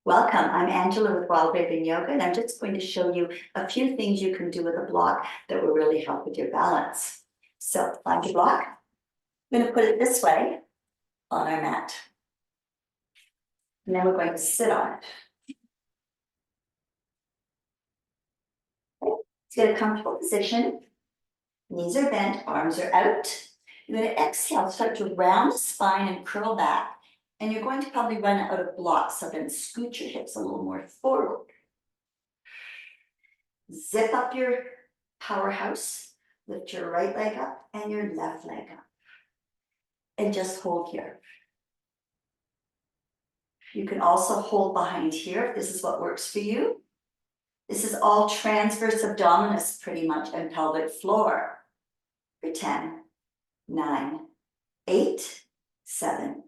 Welcome, I'm Angela with Wild Raven Yoga, and I'm just going to show you a few things you can do with a block that will really help with your balance. So find your block. I'm going to put it this way on our mat. And then we're going to sit on it. Okay. Let's get a comfortable position. Knees are bent, arms are out. You're going to exhale, start to round the spine and curl back. And you're going to probably run out of blocks, so then scoot your hips a little more forward. Zip up your powerhouse, lift your right leg up and your left leg up. And just hold here. You can also hold behind here if this is what works for you. This is all transverse abdominis pretty much and pelvic floor. For 10, 9, 8, 7,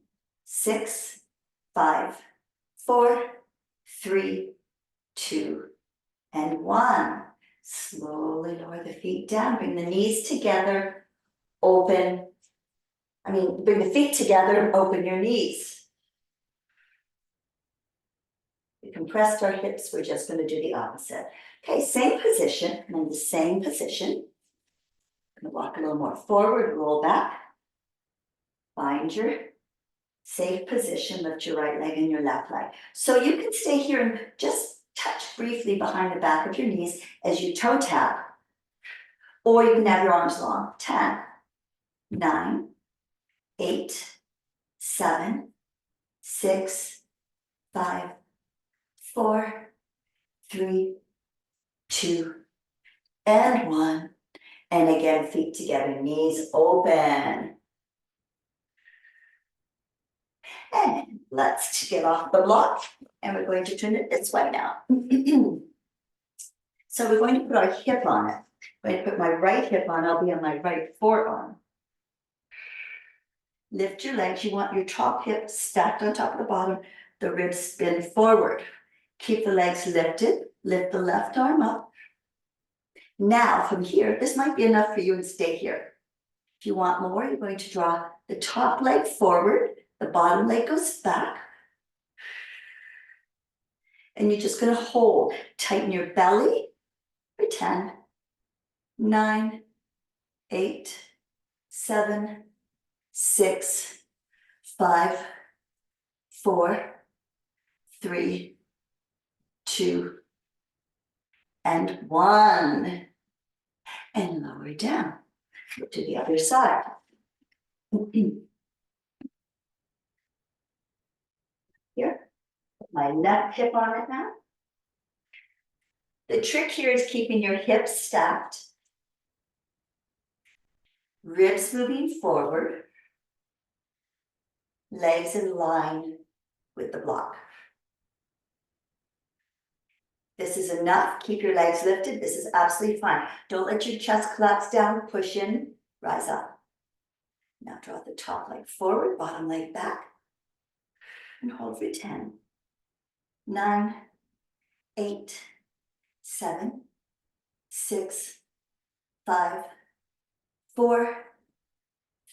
6, 5, 4, 3, 2, and 1. Slowly lower the feet down, bring the knees together, bring the feet together, open your knees. We compressed our hips, we're just going to do the opposite. Okay, same position, and in the same position, I'm going to walk a little more forward, roll back, find your safe position, lift your right leg and your left leg. So you can stay here and just touch briefly behind the back of your knees as you toe tap, or you can have your arms long. 10, 9, 8, 7, 6, 5, 4, 3, 2, and 1. And again, feet together, knees open. And let's get off the block. And we're going to turn it this way now. So we're going to put our hip on it. I'm going to put my right hip on, I'll be on my right forearm. Lift your legs, you want your top hip stacked on top of the bottom, the ribs spin forward. Keep the legs lifted, lift the left arm up. Now from here, this might be enough for you and stay here. If you want more, you're going to draw the top leg forward, the bottom leg goes back. And you're just going to hold, tighten your belly for 10, 9, 8, 7, 6, 5, 4, 3, 2, and 1. And lower down. Go to the other side. Here, put my left hip on it now. The trick here is keeping your hips stacked, ribs moving forward, legs in line with the block. This is enough. Keep your legs lifted. This is absolutely fine. Don't let your chest collapse down. Push in, rise up. Now draw the top leg forward, bottom leg back, and hold for 10, 9, 8, 7, 6, 5, 4,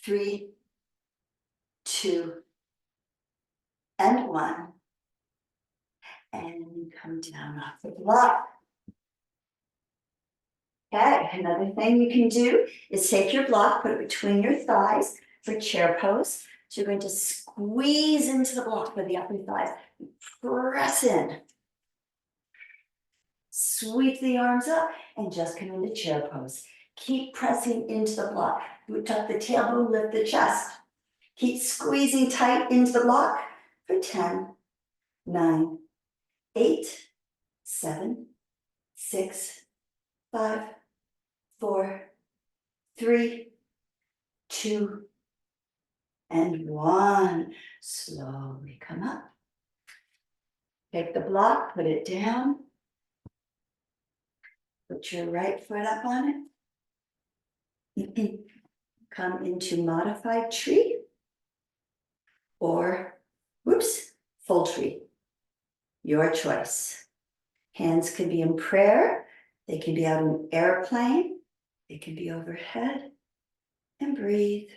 3, 2, and 1. And come down off the block. Okay, another thing you can do is take your block, put it between your thighs for chair pose. So you're going to squeeze into the block with the upper thighs, press in. Sweep the arms up and just come into chair pose. Keep pressing into the block. You tuck the tailbone, lift the chest. Keep squeezing tight into the block for 10, 9, 8, 7, 6, 5, 4, 3, 2, and 1. Slowly come up. Take the block, put it down. Put your right foot up on it. Come into modified tree or, full tree. Your choice. Hands can be in prayer. They can be out in an airplane. They can be overhead. And breathe.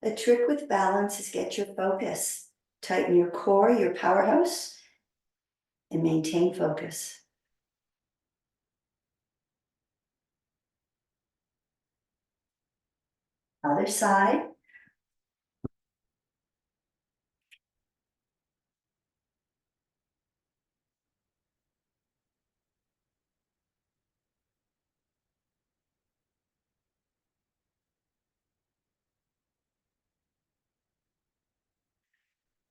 The trick with balance is get your focus Tighten your core, your powerhouse, and maintain focus. Other side.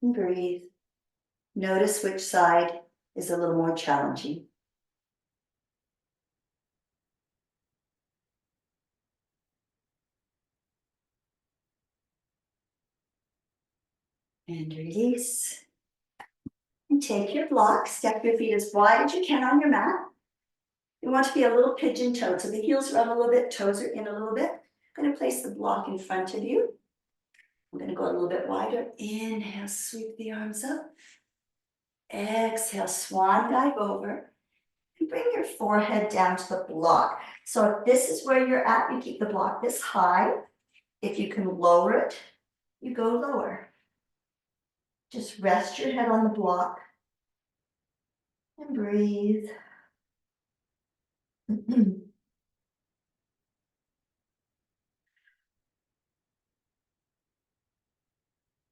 And breathe. Notice which side is a little more challenging. And release. And take your block, step your feet as wide as you can on your mat. You want to be a little pigeon-toed, so the heels are up a little bit, toes are in a little bit. I'm going to place the block in front of you. I'm going to go a little bit wider. Inhale, sweep the arms up. Exhale, swan dive over. And bring your forehead down to the block. So if this is where you're at, you keep the block this high. If you can lower it, you go lower. Just rest your head on the block and breathe.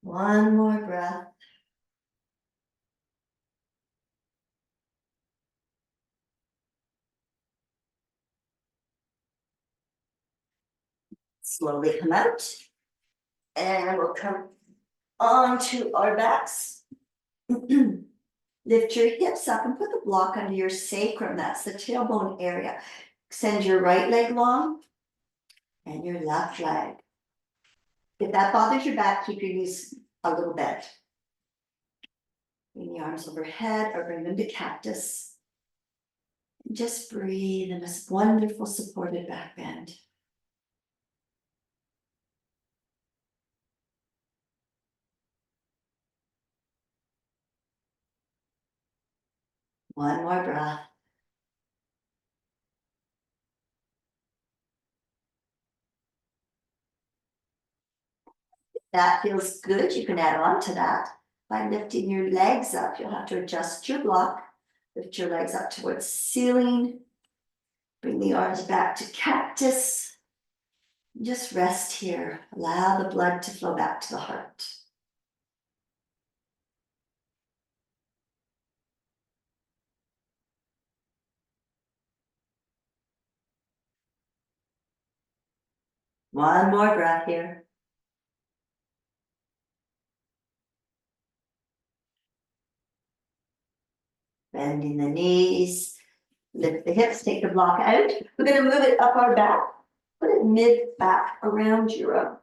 One more breath. Slowly come out. And we'll come onto our backs. Lift your hips up and put the block under your sacrum. That's the tailbone area. Extend your right leg long and your left leg. If that bothers your back, keep your knees a little bent. Bring the arms overhead or bring them to cactus. And just breathe in this wonderful supported back bend. One more breath. If that feels good, you can add on to that by lifting your legs up. You'll have to adjust your block. Lift your legs up towards ceiling. Bring the arms back to cactus. Just rest here. Allow the blood to flow back to the heart. One more breath here. Bending the knees. Lift the hips, take the block out. We're going to move it up our back. Put it mid back around your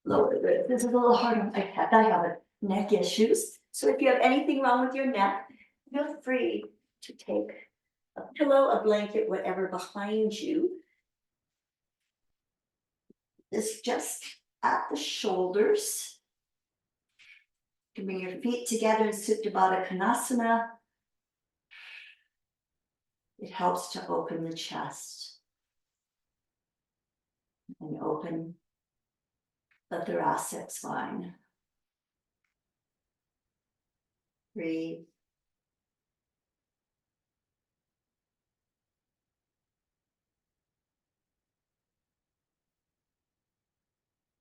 lower rib. This is a little hard. I have neck issues. So if you have anything wrong with your neck, feel free to take a pillow, a blanket, whatever behind you. This just at the shoulders. You can bring your feet together in Supta Baddha Konasana. It helps to open the chest and open the thoracic spine. Breathe.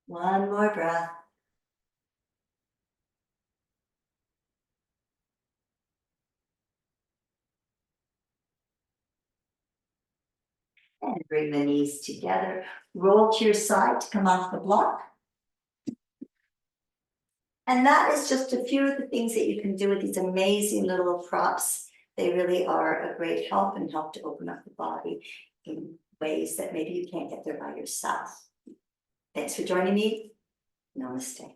One more breath. And bring the knees together. Roll to your side to come off the block. And that is just a few of the things that you can do with these amazing little props. They really are a great help and help to open up the body in ways that maybe you can't get there by yourself. Thanks for joining me. Namaste.